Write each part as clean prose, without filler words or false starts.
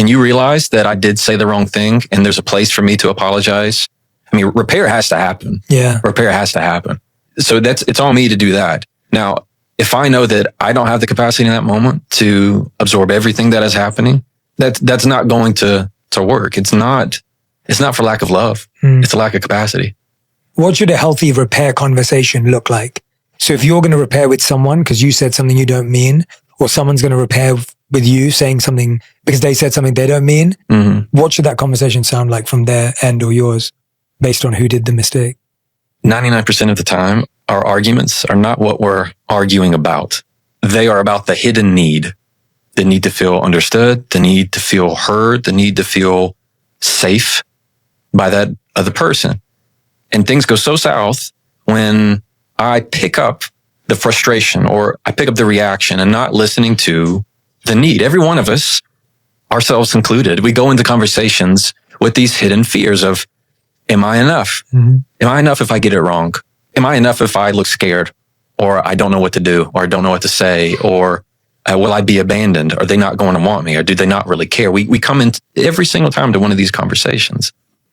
and you realize that I did say the wrong thing and there's a place for me to apologize, I mean, repair has to happen. Yeah. Repair has to happen. So it's on me to do that. Now, if I know that I don't have the capacity in that moment to absorb everything that is happening, that's not going to work. It's not for lack of love. It's a lack of capacity. What should a healthy repair conversation look like? So if you're going to repair with someone because you said something you don't mean, or someone's going to repair with you saying something because they said something they don't mean, what should that conversation sound like from their end or yours based on who did the mistake? 99% of the time, our arguments are not what we're arguing about. They are about the hidden need. The need to feel understood, the need to feel heard, the need to feel safe by that other person. And things go so south when I pick up the frustration or I pick up the reaction and not listening to the need. Every one of us, ourselves included, we go into conversations with these hidden fears of, am I enough? Am I enough if I get it wrong? Am I enough if I look scared or I don't know what to do or I don't know what to say or will I be abandoned? Are they not going to want me or do they not really care? We come in every single time to one of these conversations.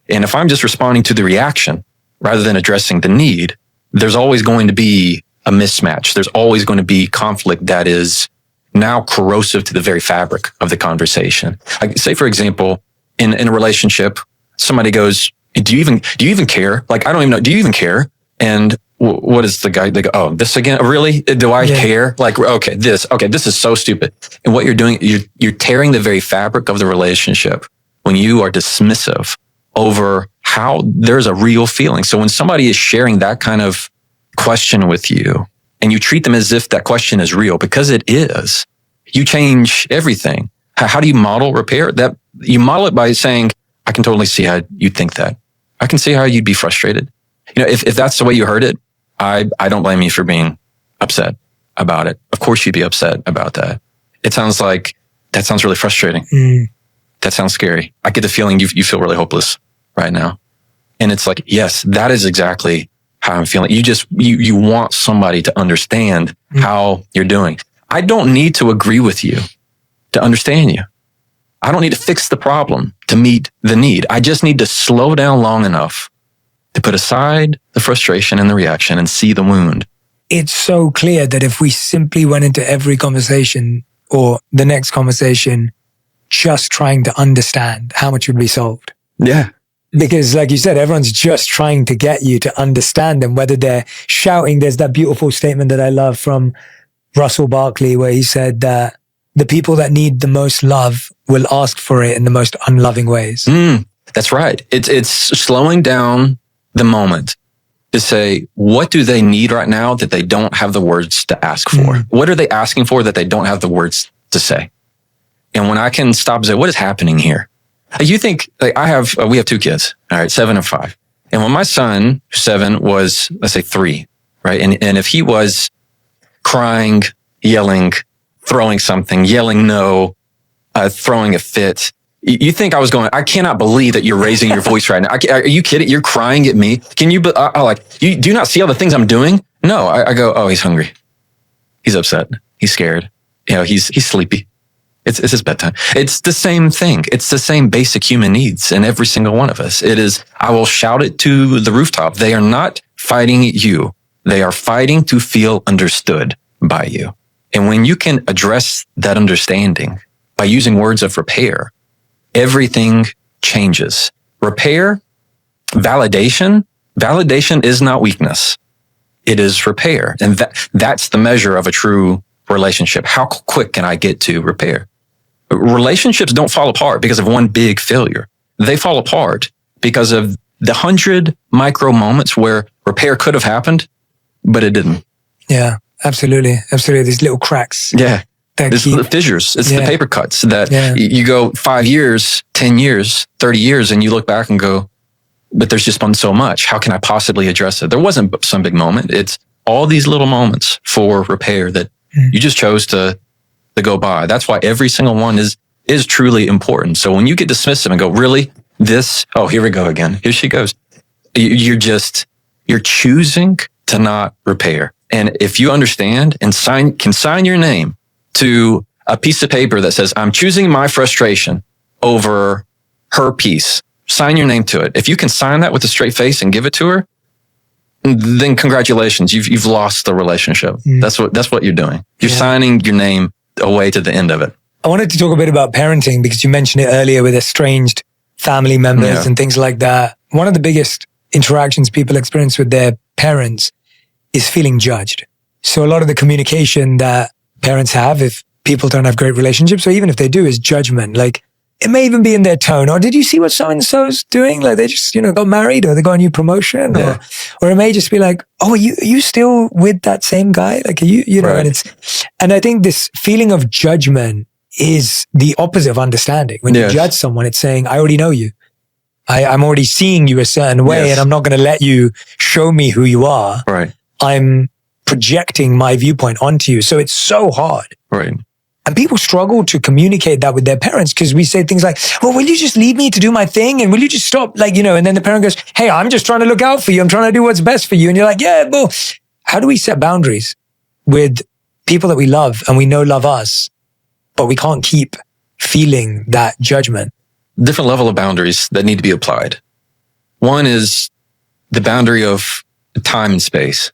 And if I'm just responding to the reaction rather than addressing the need, there's always going to be a mismatch. There's always going to be conflict that is now corrosive to the very fabric of the conversation. Like, say, for example, in a relationship, somebody goes, do you even care? Like, I don't even know. Do you even care? And what is the guy? They go, oh, this again? Really? Do I care? Like, okay, this is so stupid. And what you're doing, you're tearing the very fabric of the relationship when you are dismissive over how there's a real feeling. So when somebody is sharing that kind of question with you and you treat them as if that question is real, because it is, you change everything. How do you model repair? That you model it by saying, I can totally see how you'd think that. I can see how you'd be frustrated. You know, if that's the way you heard it, I don't blame you for being upset about it. Of course you'd be upset about that. It sounds like that sounds really frustrating. That sounds scary. I get the feeling you feel really hopeless right now. And it's like, yes, that is exactly how I'm feeling. You want somebody to understand how you're doing. I don't need to agree with you to understand you. I don't need to fix the problem to meet the need. I just need to slow down long enough to put aside the frustration and the reaction and see the wound. It's so clear that if we simply went into every conversation or the next conversation just trying to understand, how much would be solved. Yeah. Because like you said, everyone's just trying to get you to understand them, whether they're shouting. There's that beautiful statement that I love from Russell Barkley where he said that the people that need the most love will ask for it in the most unloving ways. That's right. It's slowing down the moment to say, what do they need right now that they don't have the words to ask for? What are they asking for that they don't have the words to say? And when I can stop and say, what is happening here? You think, like we have 2 kids, all right, 7 and 5. And when my son, 7, was, let's say 3, right? And if he was crying, yelling, throwing something, yelling no, throwing a fit, you think I was going, I cannot believe that you're raising your voice right now. Are you kidding? You're crying at me. Can you, you do not see all the things I'm doing? No, I go, oh, he's hungry. He's upset. He's scared. You know, he's sleepy. It's his bedtime. It's the same thing. It's the same basic human needs in every single one of us. It is, I will shout it to the rooftop. They are not fighting you. They are fighting to feel understood by you. And when you can address that understanding by using words of repair, everything changes. Repair, validation is not weakness. It is repair. And that's the measure of a true relationship. How quick can I get to repair? Relationships don't fall apart because of one big failure. They fall apart because of the 100 micro moments where repair could have happened, but it didn't. Yeah, absolutely. Absolutely. These little cracks. Yeah. There's the fissures. It's the paper cuts that you go 5 years, 10 years, 30 years, and you look back and go, but there's just been so much. How can I possibly address it? There wasn't some big moment. It's all these little moments for repair that you just chose to go by. That's why every single one is truly important. So when you get dismissive and go, really? This? Oh, here we go again. Here she goes. You're choosing to not repair. And if you understand and can sign your name to a piece of paper that says, I'm choosing my frustration over her piece. Sign your name to it. If you can sign that with a straight face and give it to her, then congratulations, you've lost the relationship. That's what you're doing. You're signing your name away to the end of it. I wanted to talk a bit about parenting because you mentioned it earlier with estranged family members and things like that. One of the biggest interactions people experience with their parents is feeling judged. So a lot of the communication that parents have, if people don't have great relationships, or even if they do, is judgment. Like, it may even be in their tone. Or did you see what so-and-so's doing? Like, they just, got married, or they got a new promotion, or it may just be like, oh, are you still with that same guy? Like, are you know, right. and I think this feeling of judgment is the opposite of understanding. When you judge someone, it's saying, I already know you. I'm already seeing you a certain way, and I'm not going to let you show me who you are. Right. I'm projecting my viewpoint onto you. So it's so hard. Right. And people struggle to communicate that with their parents because we say things like, well, will you just leave me to do my thing? And will you just stop? Like, and then the parent goes, hey, I'm just trying to look out for you. I'm trying to do what's best for you. And you're like, yeah, well, how do we set boundaries with people that we love and we know love us, but we can't keep feeling that judgment? Different level of boundaries that need to be applied. One is the boundary of time and space.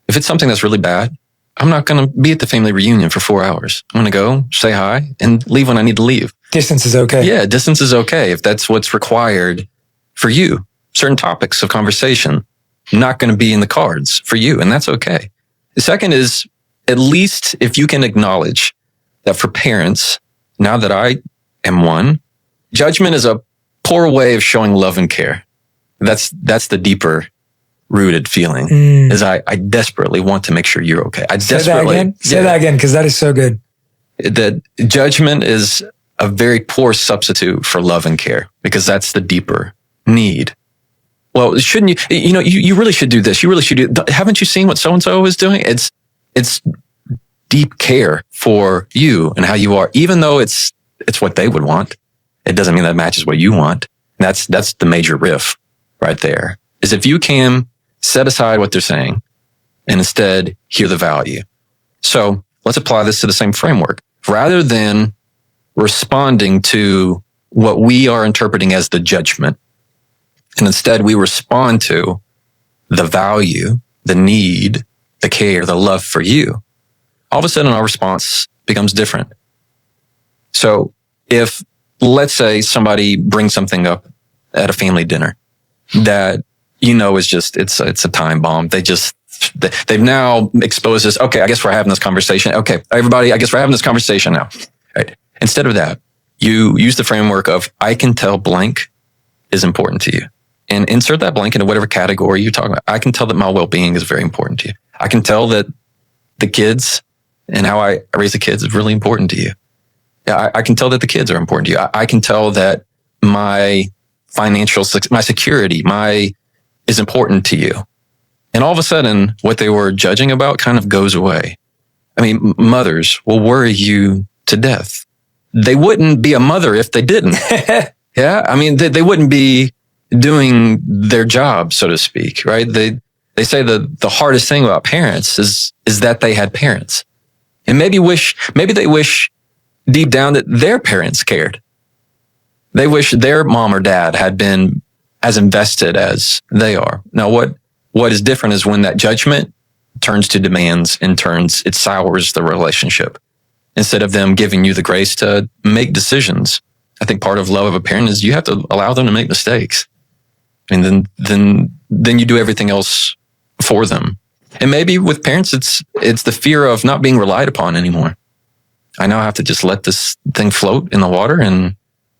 If it's something that's really bad, I'm not going to be at the family reunion for 4 hours. I'm going to go, say hi, and leave when I need to leave. Distance is okay. Yeah, distance is okay if that's what's required for you. Certain topics of conversation not going to be in the cards for you, and that's okay. The second is, at least if you can acknowledge that for parents, now that I am one, judgment is a poor way of showing love and care. That's the deeper rooted feeling is I desperately want to make sure you're okay. Say that again, because that is so good. That judgment is a very poor substitute for love and care because that's the deeper need. Well, shouldn't you, you really should do this. You really should do, haven't you seen what so-and-so is doing? It's deep care for you and how you are, even though it's what they would want. It doesn't mean that matches what you want. That's the major riff right there, is if you can set aside what they're saying and instead hear the value. So let's apply this to the same framework. Rather than responding to what we are interpreting as the judgment, and instead we respond to the value, the need, the care, the love for you, all of a sudden our response becomes different. So if, let's say, somebody brings something up at a family dinner that is just, it's a time bomb. They've now exposed this. Okay, I guess we're having this conversation. Okay, everybody, I guess we're having this conversation now. Right. Instead of that, you use the framework of, I can tell blank is important to you. And insert that blank into whatever category you're talking about. I can tell that my well-being is very important to you. I can tell that the kids and how I raise the kids is really important to you. Yeah, I can tell that the kids are important to you. I can tell that my financial, my security, is important to you. And all of a sudden, what they were judging about kind of goes away. I mean, mothers will worry you to death. They wouldn't be a mother if they didn't. Yeah. I mean, they wouldn't be doing their job, so to speak, right? They say the hardest thing about parents is that they had parents. And maybe they wish deep down that their parents cared. They wish their mom or dad had been as invested as they are. Now, what is different is when that judgment turns to demands and it sours the relationship. Instead of them giving you the grace to make decisions. I think part of love of a parent is you have to allow them to make mistakes. And then you do everything else for them. And maybe with parents, it's the fear of not being relied upon anymore. I now have to just let this thing float in the water and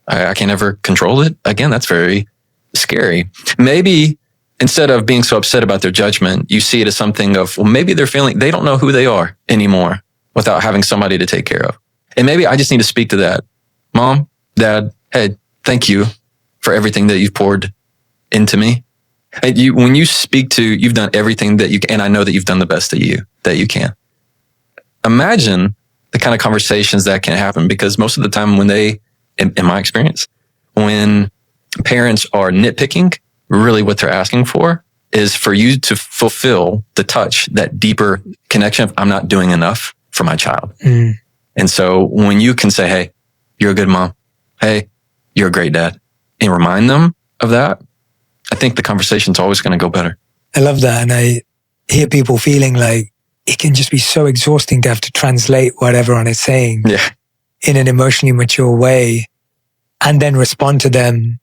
I can't ever control it. Again, that's very scary. Maybe instead of being so upset about their judgment, you see it as something of, well, maybe they're feeling they don't know who they are anymore without having somebody to take care of. And maybe I just need to speak to that. Mom, Dad, hey, thank you for everything that you've poured into me. And when you speak to, you've done everything that you can, and I know that you've done the best that you can. Imagine the kind of conversations that can happen, because most of the time when in my experience, when parents are nitpicking, really what they're asking for is for you to fulfill the touch, that deeper connection of, I'm not doing enough for my child. And so when you can say, hey, you're a good mom. Hey, you're a great dad, and remind them of that, I think the conversation's always going to go better. I love that. And I hear people feeling like it can just be so exhausting to have to translate what everyone is saying in an emotionally mature way and then respond to them,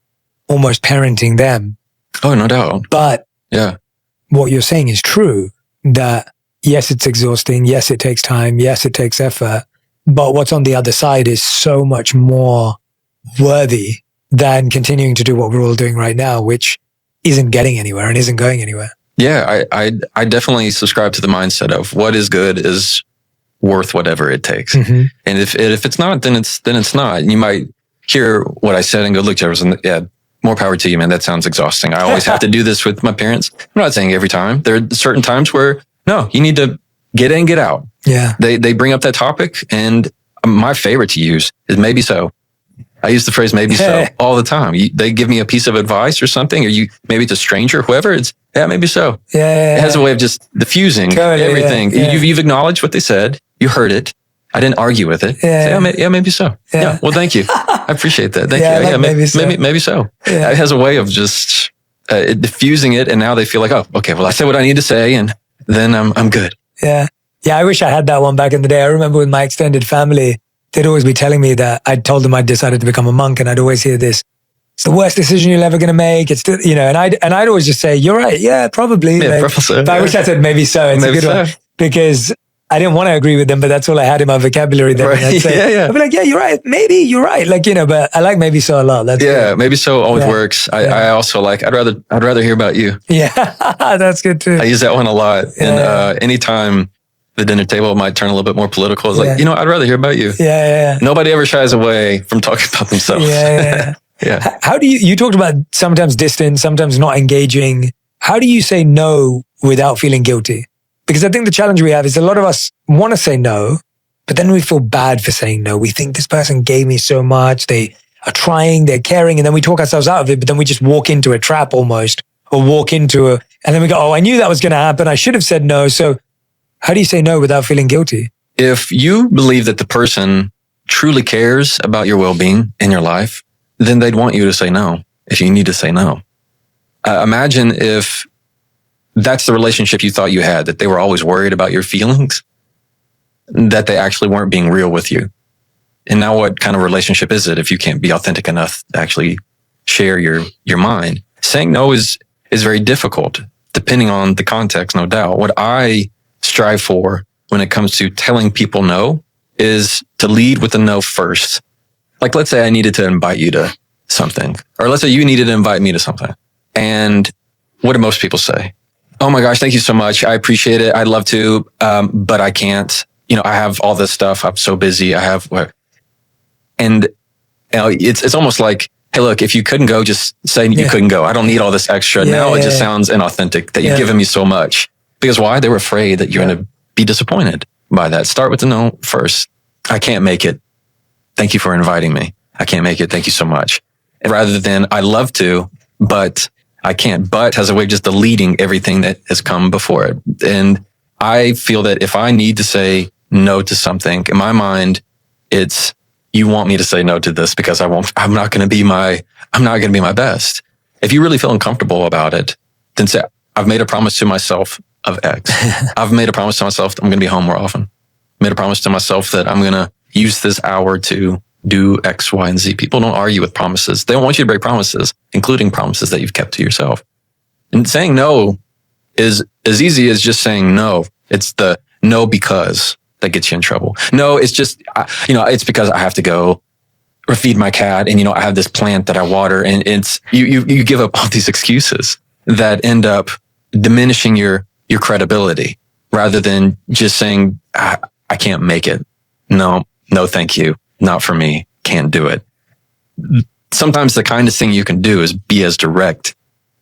almost parenting them. Oh, no doubt. But what you're saying is true, that yes, it's exhausting. Yes, it takes time. Yes, it takes effort. But what's on the other side is so much more worthy than continuing to do what we're all doing right now, which isn't getting anywhere and isn't going anywhere. Yeah, I definitely subscribe to the mindset of what is good is worth whatever it takes. Mm-hmm. And if it's not, then it's not. And you might hear what I said and go, look, Jefferson, more power to you, man. That sounds exhausting. I always have to do this with my parents. I'm not saying every time. There are certain times where, no, you need to get in, get out. Yeah. They bring up that topic, and my favorite to use is maybe so. I use the phrase maybe so all the time. They give me a piece of advice or something, or maybe it's a stranger, whoever, it's, maybe so. Yeah. It has a way of just diffusing everything. Yeah. You've acknowledged what they said. You heard it. I didn't argue with it. Yeah. Say, maybe so. Yeah. Well, thank you. I appreciate that. Thank you. Like maybe so. Yeah. It has a way of just diffusing it, and now they feel like, oh, okay, well, I said what I need to say, and then I'm good. Yeah. Yeah, I wish I had that one back in the day. I remember with my extended family, they'd always be telling me that I'd told them I'd decided to become a monk, and I'd always hear this, it's the worst decision you're ever going to make. It's, and I'd always just say, you're right. Yeah, probably. Yeah, Professor. But I wish I said maybe so. It's maybe a good one. Because I didn't want to agree with them, but that's all I had in my vocabulary then. Right. I'd say, I'd be like, yeah, you're right. Maybe you're right. Like, but I like maybe so a lot. That's good. Maybe so always works. I also like, I'd rather hear about you. Yeah, that's good too. I use that one a lot. And anytime the dinner table might turn a little bit more political, it's like, I'd rather hear about you. Yeah. Nobody ever shies away from talking about themselves. Yeah. Yeah. How do you talked about sometimes distance, sometimes not engaging. How do you say no without feeling guilty? Because I think the challenge we have is a lot of us want to say no, but then we feel bad for saying no. We think this person gave me so much. They are trying, they're caring, and then we talk ourselves out of it, but then we just walk into a trap almost, or and then we go, oh, I knew that was going to happen. I should have said no. So how do you say no without feeling guilty? If you believe that the person truly cares about your well-being in your life, then they'd want you to say no if you need to say no. Imagine if that's the relationship you thought you had, that they were always worried about your feelings, that they actually weren't being real with you. And now what kind of relationship is it if you can't be authentic enough to actually share your mind? Saying no is very difficult, depending on the context, no doubt. What I strive for when it comes to telling people no is to lead with a no first. Like, let's say I needed to invite you to something, or let's say you needed to invite me to something. And what do most people say? Oh my gosh, thank you so much. I appreciate it. I'd love to, but I can't. I have all this stuff. I'm so busy. I have what? And it's almost like, hey, look, if you couldn't go, just say you couldn't go. I don't need all this extra. Now it just sounds inauthentic that you've given me so much. Because why? They were afraid that you're going to be disappointed by that. Start with the no first. I can't make it. Thank you for inviting me. I can't make it. Thank you so much. And rather than I love to, but I can't. But has a way of just deleting everything that has come before it. And I feel that if I need to say no to something, in my mind, it's, you want me to say no to this because I'm not going to be my best. If you really feel uncomfortable about it, then say, I've made a promise to myself of X. I've made a promise to myself that I'm going to be home more often. Made a promise to myself that I'm going to use this hour to do X, Y, and Z. People don't argue with promises. They don't want you to break promises, including promises that you've kept to yourself. And saying no is as easy as just saying no. It's the no because that gets you in trouble. No, it's just, it's because I have to go or feed my cat. And, I have this plant that I water, and it's, you give up all these excuses that end up diminishing your credibility rather than just saying, I can't make it. No, thank you. Not for me. Can't do it. Sometimes the kindest thing you can do is be as direct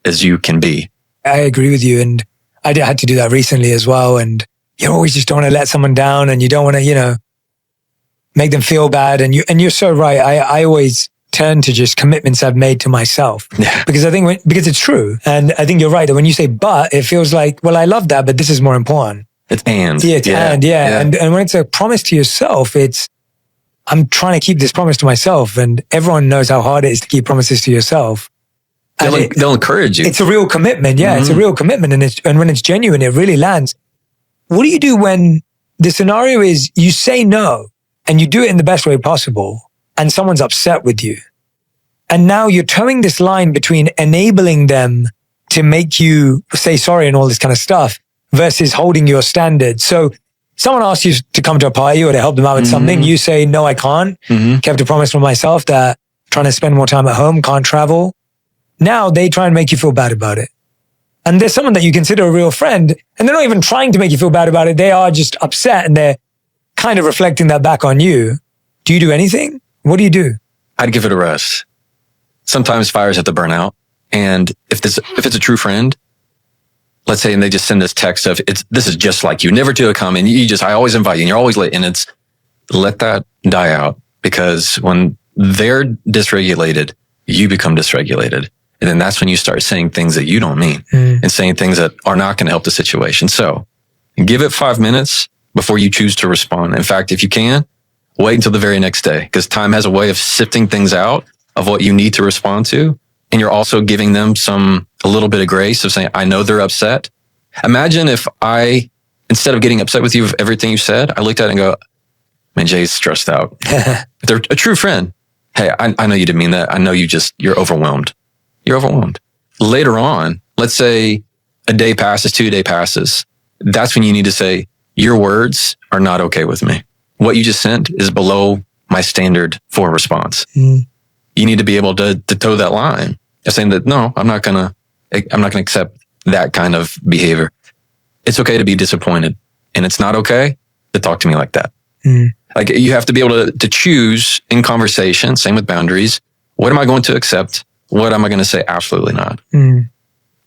as you can be. I agree with you. And I had to do that recently as well. And you always just don't want to let someone down, and you don't want to, make them feel bad. And you're so right. I always turn to just commitments I've made to myself because I think because it's true. And I think you're right that when you say, but it feels like, well, I love that, but this is more important. It's and. Yeah, it's and. And when it's a promise to yourself, it's, I'm trying to keep this promise to myself, and everyone knows how hard it is to keep promises to yourself. They'll encourage you. It's a real commitment. Yeah, it's a real commitment. And when it's genuine, it really lands. What do you do when the scenario is you say no and you do it in the best way possible and someone's upset with you? And now you're towing this line between enabling them to make you say sorry and all this kind of stuff versus holding your standards. So someone asks you to come to a party or to help them out with something. You say, no, I can't. Kept a promise from myself that I'm trying to spend more time at home, can't travel. Now they try and make you feel bad about it. And there's someone that you consider a real friend and they're not even trying to make you feel bad about it. They are just upset and they're kind of reflecting that back on you. Do you do anything? What do you do? I'd give it a rest. Sometimes fires have to burn out. And if it's a true friend, let's say, and they just send this text of this is just like you, never to come, and I always invite you and you're always late, and let that die out, because when they're dysregulated, you become dysregulated. And then that's when you start saying things that you don't mean and saying things that are not going to help the situation. So give it 5 minutes before you choose to respond. In fact, if you can, wait until the very next day, because time has a way of sifting things out of what you need to respond to. And you're also giving them a little bit of grace of saying, I know they're upset. Imagine if instead of getting upset with you of everything you said, I looked at it and go, man, Jay's stressed out. If they're a true friend, hey, I know you didn't mean that. I know you're overwhelmed. You're overwhelmed. Later on, let's say a day passes, 2 days passes. That's when you need to say, your words are not okay with me. What you just sent is below my standard for a response. You need to be able to toe that line of saying that, no, I'm not going to accept that kind of behavior. It's okay to be disappointed, and it's not okay to talk to me like that. Like, you have to be able to choose in conversation, same with boundaries. What am I going to accept? What am I going to say? Absolutely not.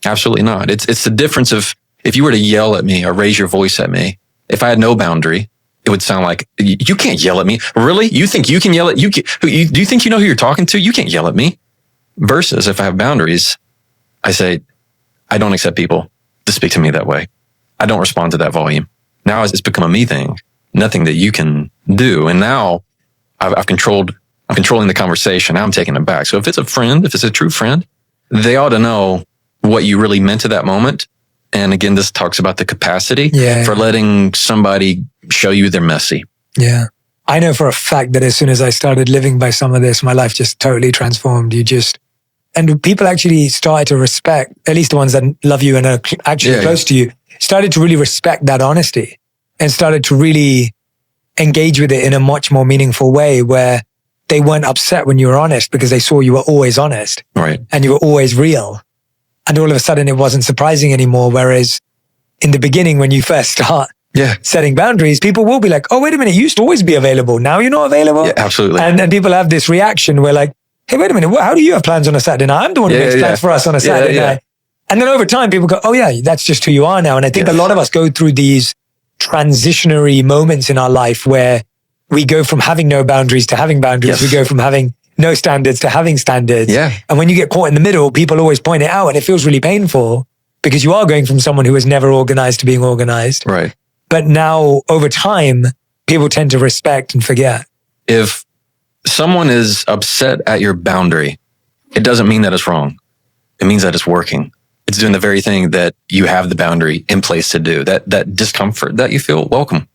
Absolutely not. It's the difference of if you were to yell at me or raise your voice at me, if I had no boundary, it would sound like, you can't yell at me. Really? You think you can yell at do you think you know who you're talking to? You can't yell at me. Versus if I have boundaries, I say, I don't accept people to speak to me that way. I don't respond to that volume. Now it's become a me thing, nothing that you can do. And now I'm controlling the conversation. Now I'm taking it back. So if it's a friend, if it's a true friend, they ought to know what you really meant at that moment. And again, this talks about the capacity for letting somebody show you they're messy. Yeah. I know for a fact that as soon as I started living by some of this, my life just totally transformed. And people actually started to respect, at least the ones that love you and are actually close to you, started to really respect that honesty and started to really engage with it in a much more meaningful way, where they weren't upset when you were honest because they saw you were always honest. Right. And you were always real. And all of a sudden it wasn't surprising anymore. Whereas in the beginning, when you first start setting boundaries, people will be like, oh, wait a minute, you used to always be available. Now you're not available. Yeah, absolutely. And people have this reaction where like, hey, wait a minute, how do you have plans on a Saturday night? I'm the one who makes plans for us on a Saturday night. And then over time, people go, oh yeah, that's just who you are now. And I think a lot of us go through these transitionary moments in our life where we go from having no boundaries to having boundaries. We go from having no standards to having standards. And when you get caught in the middle, people always point it out and it feels really painful because you are going from someone who was never organized to being organized. Right. But now over time, people tend to respect and forget. If someone is upset at your boundary, it doesn't mean that it's wrong. It means that it's working. It's doing the very thing that you have the boundary in place to do. That discomfort that you feel, welcome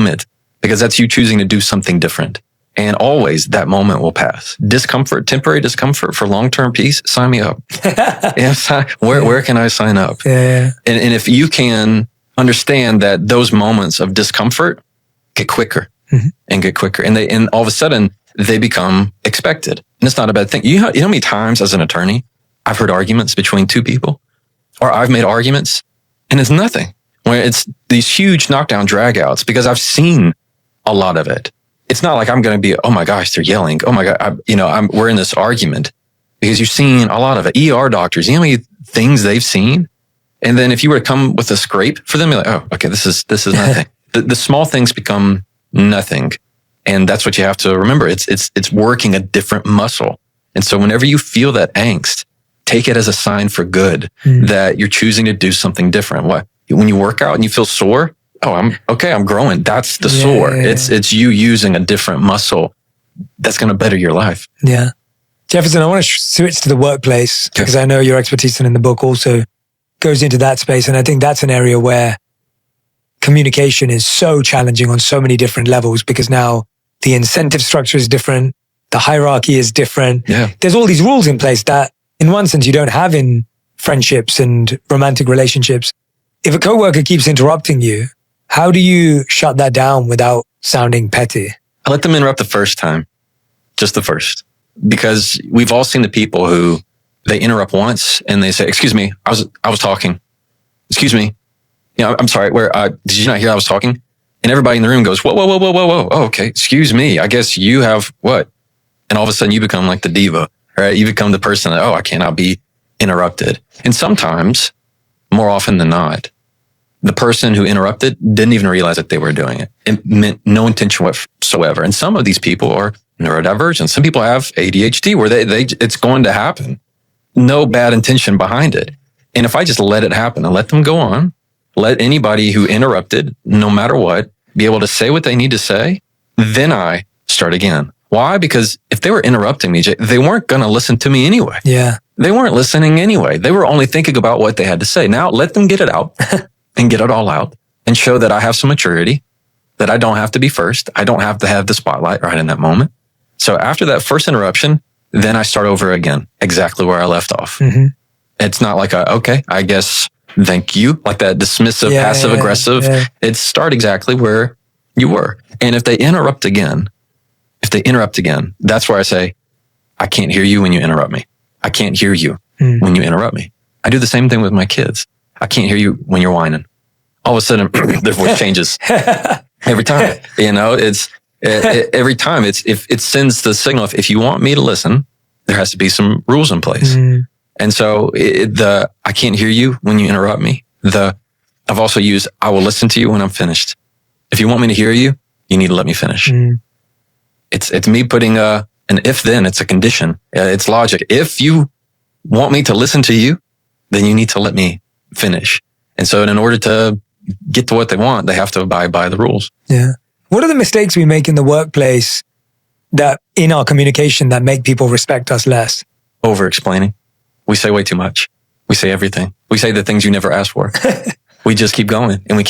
it, because that's you choosing to do something different. And always that moment will pass. Discomfort, temporary discomfort for long-term peace, sign me up. Where can I sign up? And if you can understand that those moments of discomfort get quicker and get quicker, and all of a sudden they become expected. And it's not a bad thing. You know how many times as an attorney, I've heard arguments between two people, or I've made arguments and it's nothing, where it's these huge knockdown dragouts, because I've seen a lot of it. It's not like I'm going to be, oh my gosh, they're yelling. Oh my God, we're in this argument, because you've seen a lot of it. ER doctors, you know how many things they've seen? And then if you were to come with a scrape for them, you're like, oh, okay, this is nothing. The small things become nothing. And that's what you have to remember. It's working a different muscle. And so whenever you feel that angst, take it as a sign for good that you're choosing to do something different. When you work out and you feel sore, I'm growing. That's the sore. It's you using a different muscle that's going to better your life. Yeah. Jefferson, I want to switch to the workplace because I know your expertise in the book also goes into that space. And I think that's an area where communication is so challenging on so many different levels because now the incentive structure is different. The hierarchy is different. Yeah. There's all these rules in place that in one sense you don't have in friendships and romantic relationships. If a coworker keeps interrupting you, how do you shut that down without sounding petty? I let them interrupt the first time, just the first, because we've all seen the people who they interrupt once and they say, "Excuse me, I was talking. Excuse me, I'm sorry. Did you not hear I was talking?" And everybody in the room goes, "Whoa, whoa, whoa, whoa, whoa, whoa. Oh, okay, excuse me. I guess you have what?" And all of a sudden, you become like the diva, right? You become the person that, I cannot be interrupted. And sometimes, more often than not, the person who interrupted didn't even realize that they were doing it. It meant no intention whatsoever. And some of these people are neurodivergent. Some people have ADHD where it's going to happen. No bad intention behind it. And if I just let it happen and let them go on, let anybody who interrupted, no matter what, be able to say what they need to say, then I start again. Why? Because if they were interrupting me, they weren't going to listen to me anyway. Yeah. They weren't listening anyway. They were only thinking about what they had to say. Now let them get it out and get it all out and show that I have some maturity, that I don't have to be first. I don't have to have the spotlight right in that moment. So after that first interruption, then I start over again, exactly where I left off. Mm-hmm. It's not like, okay, I guess, thank you, like that dismissive, passive aggressive. Yeah. It's start exactly where you were. And if they interrupt again, that's where I say, I can't hear you when you interrupt me. I can't hear you when you interrupt me. I do the same thing with my kids. I can't hear you when you're whining. All of a sudden, their voice changes every time. It's every time. It sends the signal. If you want me to listen, there has to be some rules in place. And so I can't hear you when you interrupt me. I've also used, I will listen to you when I'm finished. If you want me to hear you, you need to let me finish. It's me putting an if then, it's a condition. It's logic. If you want me to listen to you, then you need to let me finish. And so in order to get to what they want, they have to abide by the rules. Yeah. What are the mistakes we make in the workplace that in our communication that make people respect us less? Over-explaining. We say way too much. We say everything. We say the things you never asked for. We just keep going and we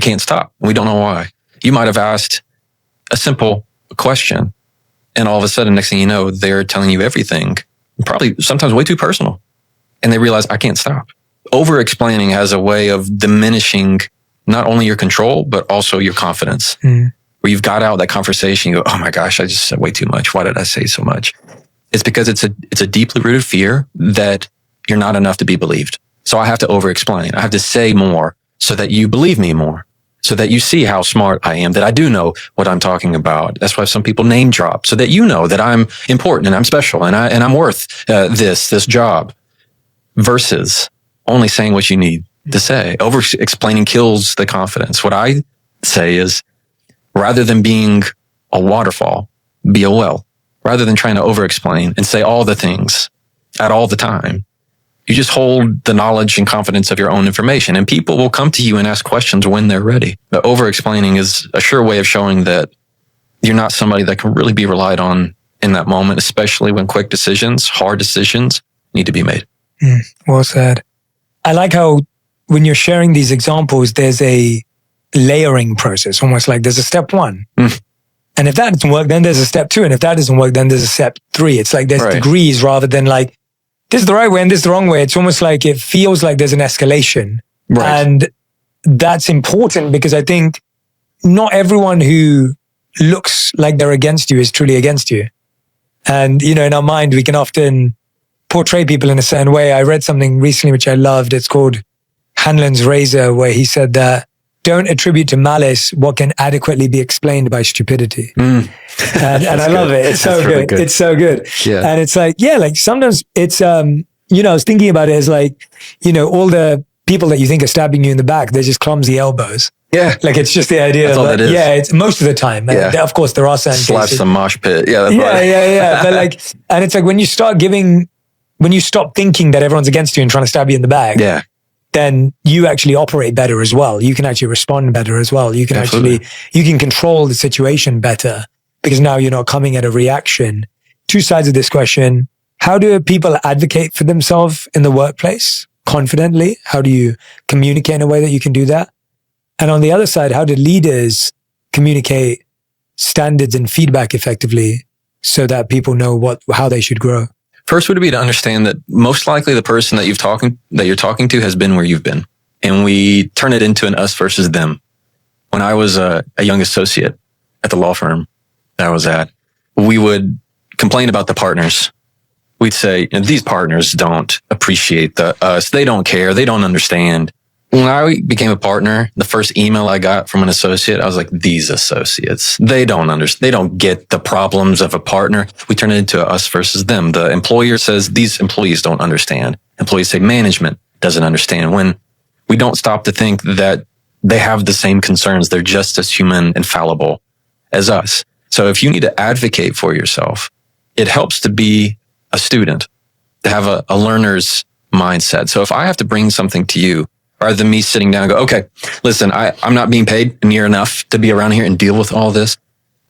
can't stop. We don't know why. You might have asked a simple question and all of a sudden, next thing you know, they're telling you everything, probably sometimes way too personal. And they realize I can't stop. Over-explaining has a way of diminishing not only your control, but also your confidence. Where you've got out that conversation, you go, oh my gosh, I just said way too much. Why did I say so much? It's because it's a deeply rooted fear that you're not enough to be believed. So I have to over-explain. I have to say more so that you believe me more, so that you see how smart I am, that I do know what I'm talking about. That's why some people name drop, so that you know that I'm important and I'm special and I'm worth this job. Versus only saying what you need to say. Over-explaining kills the confidence. What I say is, rather than being a waterfall, be a well. Rather than trying to over-explain and say all the things at all the time, you just hold the knowledge and confidence of your own information, and people will come to you and ask questions when they're ready. The over-explaining is a sure way of showing that you're not somebody that can really be relied on in that moment, especially when quick decisions, hard decisions need to be made. Well said. I like how when you're sharing these examples, there's a layering process, almost like there's a step one. And if that doesn't work, then there's a step two. And if that doesn't work, then there's a step three. It's like there's degrees rather than like, this is the right way and this is the wrong way. It's almost like it feels like there's an escalation. And that's important because I think not everyone who looks like they're against you is truly against you. And, in our mind, we can often portray people in a certain way. I read something recently which I loved. It's called Hanlon's Razor, where he said that don't attribute to malice what can adequately be explained by stupidity. And I love it. It's so good. It's so good. Yeah. And it's like, like sometimes it's, I was thinking about it as like, all the people that you think are stabbing you in the back, they're just clumsy elbows. Yeah. Like it's just the idea that's all that is. Yeah, it's most of the time. Yeah. Of course, there are certain Slash cases. some mosh pit. Yeah. That's Yeah. But like, and it's like when you stop thinking that everyone's against you and trying to stab you in the back, then you actually operate better as well. You can actually respond better as well. You can you can control the situation better because now you're not coming at a reaction. Two sides of this question. How do people advocate for themselves in the workplace confidently? How do you communicate in a way that you can do that? And on the other side, how do leaders communicate standards and feedback effectively so that people know how they should grow? First would be to understand that most likely the person that you're talking to has been where you've been. And we turn it into an us versus them. When I was a young associate at the law firm that I was at, we would complain about the partners. We'd say, these partners don't appreciate us. They don't care. They don't understand. When I became a partner, the first email I got from an associate, I was like, these associates, they don't understand. They don't get the problems of a partner. We turn it into us versus them. The employer says these employees don't understand. Employees say management doesn't understand. When we don't stop to think that they have the same concerns. They're just as human and fallible as us. So if you need to advocate for yourself, it helps to be a student, to have a learner's mindset. So if I have to bring something to you, rather than me sitting down and go, okay, listen, I'm not being paid near enough to be around here and deal with all this.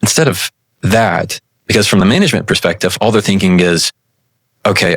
Instead of that, because from the management perspective, all they're thinking is, okay,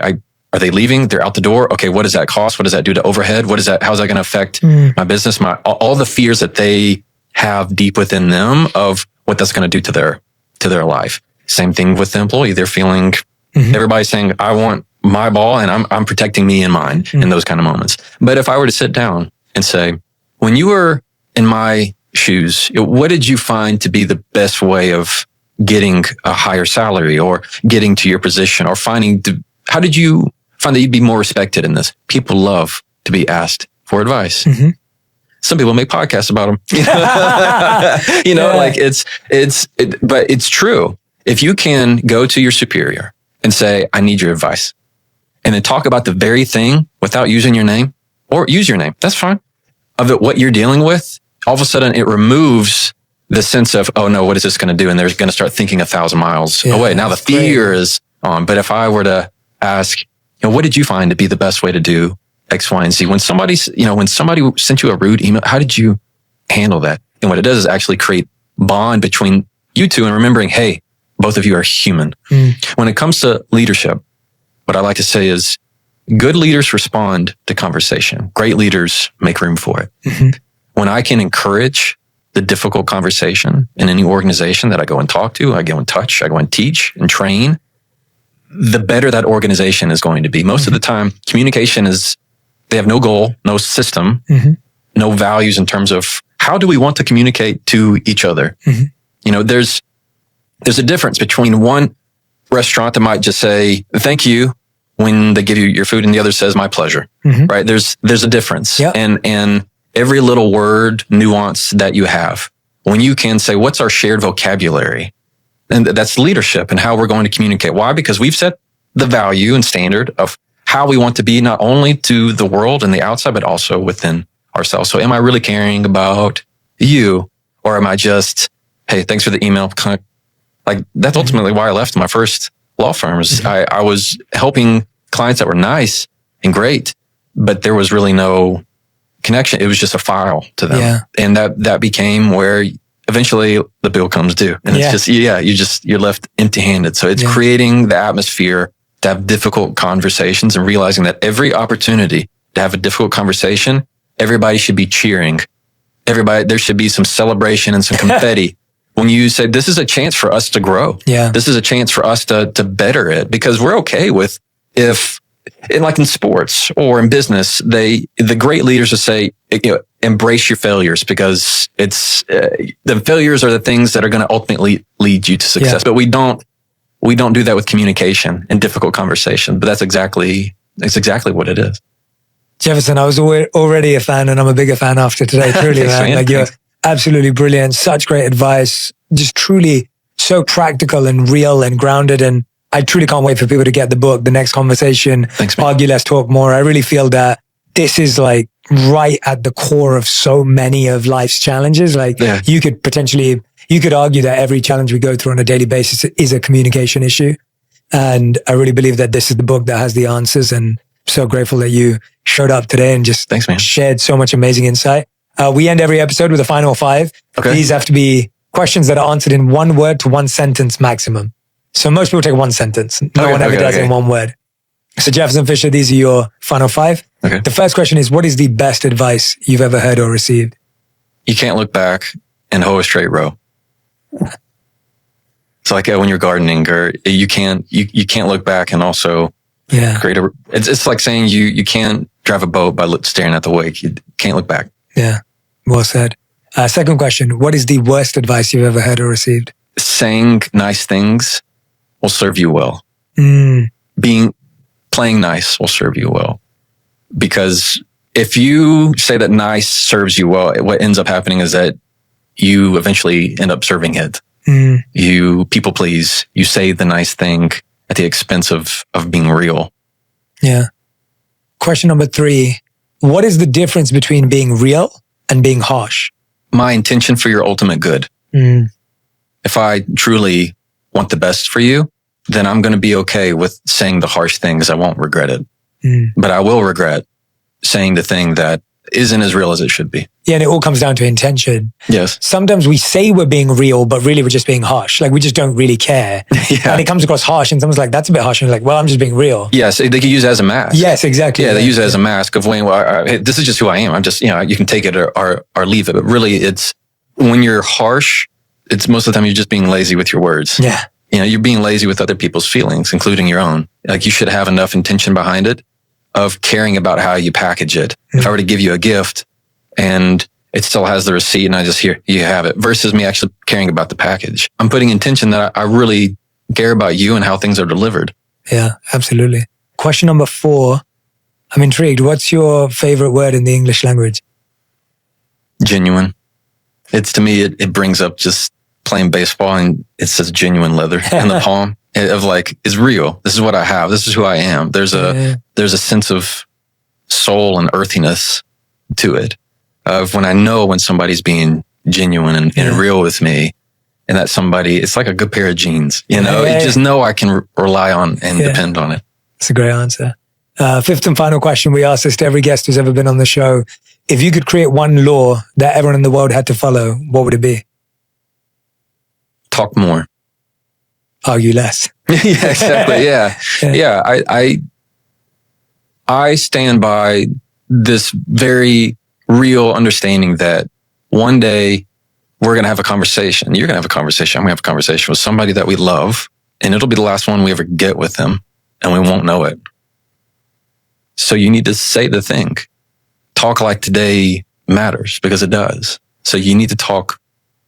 are they leaving? They're out the door. Okay, what does that cost? What does that do to overhead? How's that going to affect my business? All the fears that they have deep within them of what that's going to do to their life. Same thing with the employee. They're feeling, everybody's saying, I want my ball and I'm protecting me and mine in those kind of moments. But if I were to sit down and say, when you were in my shoes, what did you find to be the best way of getting a higher salary or getting to your position or how did you find that you'd be more respected in this? People love to be asked for advice. Some people make podcasts about them, but it's true. If you can go to your superior and say, I need your advice, and then talk about the very thing without using your name, or use your name, that's fine, of it, what you're dealing with, all of a sudden it removes the sense of, oh no, what is this going to do? And they're going to start thinking 1,000 miles away. Now the fear is on. But if I were to ask, what did you find to be the best way to do X, Y, and Z? When somebody sent you a rude email, how did you handle that? And what it does is actually create bond between you two and remembering, hey, both of you are human. When it comes to leadership, what I like to say is good leaders respond to conversation. Great leaders make room for it. When I can encourage the difficult conversation in any organization that I go and talk to, I go and touch, I go and teach and train, the better that organization is going to be. Most of the time, communication they have no goal, no system, no values in terms of how do we want to communicate to each other. There's a difference between one restaurant that might just say, thank you, when they give you your food, and the other says, my pleasure, right? There's a difference. And every little word, nuance that you have, when you can say, what's our shared vocabulary? And that's leadership and how we're going to communicate. Why? Because we've set the value and standard of how we want to be, not only to the world and the outside, but also within ourselves. So am I really caring about you? Or am I just, hey, thanks for the email? Like that's ultimately why I left my first law firm. I was helping clients that were nice and great, but there was really no connection. It was just a file to them. And that became where eventually the bill comes due. And it's just, you're left empty handed. So it's creating the atmosphere to have difficult conversations and realizing that every opportunity to have a difficult conversation, everybody should be cheering. There should be some celebration and some confetti. When you say, this is a chance for us to grow. This is a chance for us to better it, because we're okay with like in sports or in business, the great leaders will say, embrace your failures, because it's the failures are the things that are going to ultimately lead you to success. But we don't do that with communication and difficult conversation. But that's exactly what it is. Jefferson, I was already a fan, and I'm a bigger fan after today. Truly, man. Like you're absolutely brilliant. Such great advice. Just truly so practical and real and grounded. And I truly can't wait for people to get the book, The Next Conversation. Thanks, man. Argue Less, Talk More. I really feel that this is like right at the core of so many of life's challenges. Like you could argue that every challenge we go through on a daily basis is a communication issue. And I really believe that this is the book that has the answers. And I'm so grateful that you showed up today and just shared so much amazing insight. We end every episode with a final 5. Okay. These have to be questions that are answered in 1 word to 1 sentence maximum. So most people take 1 sentence. No one ever does it in 1 word. So Jefferson Fisher, these are your final 5. Okay. The first question is, what is the best advice you've ever heard or received? You can't look back and hoe a straight row. It's like when you're gardening, or you can't look back and also create a. It's like saying you can't drive a boat by staring at the wake. You can't look back. Yeah, well said. Second question: what is the worst advice you've ever heard or received? Saying nice things will serve you well. Playing nice will serve you well, because if you say that nice serves you well, what ends up happening is that you eventually end up serving it. You people please. You say the nice thing at the expense of being real. Yeah. Question number 3. What is the difference between being real and being harsh? My intention for your ultimate good. If I truly want the best for you, then I'm going to be okay with saying the harsh things. I won't regret it. But I will regret saying the thing that isn't as real as it should be. Yeah, and it all comes down to intention. Yes. Sometimes we say we're being real, but really we're just being harsh. Like we just don't really care. And it comes across harsh, and someone's like, that's a bit harsh. And you're like, well, I'm just being real. Yes, they could use it as a mask. Yes, exactly. Yeah, they use it as a mask of, this is just who I am. I'm just, you can take it or leave it. But really, it's when you're harsh, it's most of the time you're just being lazy with your words. Yeah. You're being lazy with other people's feelings, including your own. Like you should have enough intention behind it of caring about how you package it. If I were to give you a gift and it still has the receipt and I just here, you have it, versus me actually caring about the package. I'm putting intention that I really care about you and how things are delivered. Yeah, absolutely. Question number 4. I'm intrigued. What's your favorite word in the English language? Genuine. It's, to me, it brings up just playing baseball and it says genuine leather in the palm. Of like, it's real. This is what I have. This is who I am. There's a sense of soul and earthiness to it. Of when I know when somebody's being genuine and real with me, and that somebody, it's like a good pair of jeans. You just know I can rely on and depend on it. That's a great answer. 5th and final question we ask this to every guest who's ever been on the show. If you could create one law that everyone in the world had to follow, what would it be? Talk more. Argue less. Yeah, exactly. Yeah. I stand by this very real understanding that one day we're going to have a conversation. You're going to have a conversation. I'm going to have a conversation with somebody that we love, and it'll be the last one we ever get with them, and we won't know it. So you need to say the thing. Talk like today matters, because it does. So you need to talk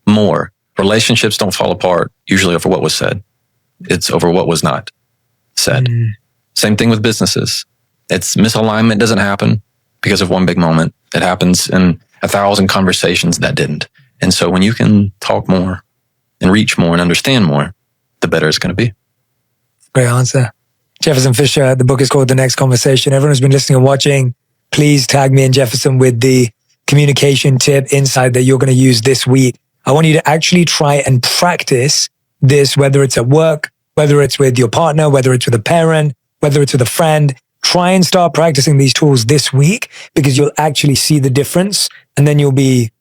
more. Relationships don't fall apart usually over what was said. It's over what was not said. Same thing with businesses. It's misalignment doesn't happen because of one big moment. It happens in 1,000 conversations that didn't. And so when you can talk more and reach more and understand more, the better it's going to be. Great answer. Jefferson Fisher, the book is called The Next Conversation. Everyone who's been listening and watching, please tag me and Jefferson with the communication tip, insight that you're going to use this week. I want you to actually try and practice this, whether it's at work, whether it's with your partner, whether it's with a parent, whether it's with a friend. Try and start practicing these tools this week, because you'll actually see the difference, and then you'll be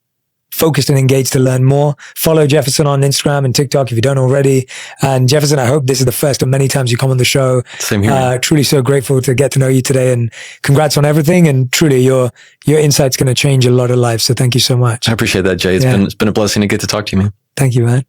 focused and engaged to learn more. Follow Jefferson on Instagram and TikTok if you don't already. And Jefferson, I hope this is the first of many times you come on the show. Same here. Truly so grateful to get to know you today, and congrats on everything. And truly your insight's going to change a lot of lives. So thank you so much. I appreciate that, Jay. It's been a blessing to get to talk to you, man. Thank you, man.